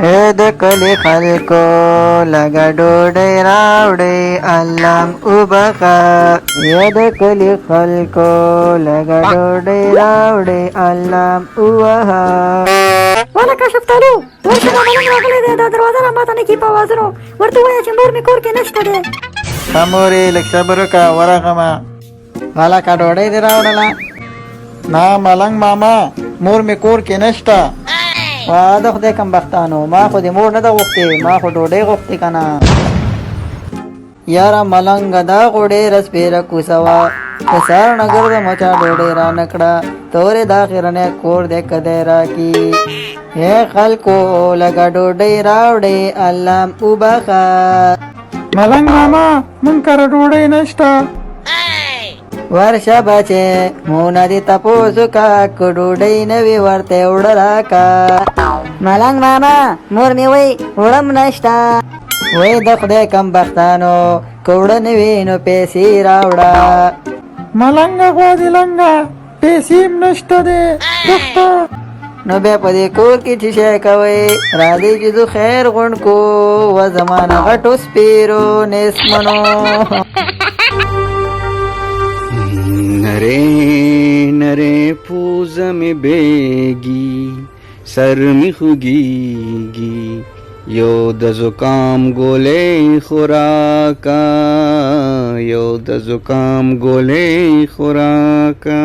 اے د کلی خلکو لږه ډوډۍ راوړئ الله وبخه اے د کلی خلکو لږه ډوډۍ راوړئ الله ووهه ولکه شفتالو ورشه دا ملنګ راغلی دی دا دروازه را ماته نه کي په اوازونو ورته ووایه چې مور مې کور کې نشته دی ښه مورې لږ صبر وکړه ورغمه هلکه ډوډۍ دې راوړله نه ملنګ ماما مور مې کور کې نشته د خدای کم بختانو ما خو دې مور نه ده غوښتې ما خو ډوډۍ غوښتې که نه یاره ملنګه دا خو ډېره سپېره کوڅه وه د سهار نه ګرځم چا ډوډۍ را نه کړه تورې دا خیرنی کور دی که دی راکي ای خلکو لږه ډوډۍ راوړئ الله وبخه ملنګ ماما مونږ کره ډوډۍ نشته ورشه بچې مونه دې تپوس وکړه که ډوډۍ نه وي ورته اوړه راکړه ملنګ ماما مور مې وایي وړم نشته وای د خدای کم بختانو که اوړه نه وي نو پیسې راوړه ملنګه غوا دې لنګه پیسې هم نشته دی دښته نو بیا په دې کور کې چې شی کوئ راځئ چې زه خیر غونډ کو و زمانه غټو سپیرو نسمنو نرے نرے پوزه می بیگی سر می خوگیگی یو د زکام گولې خوراکا یو د زکام گولې خوراکا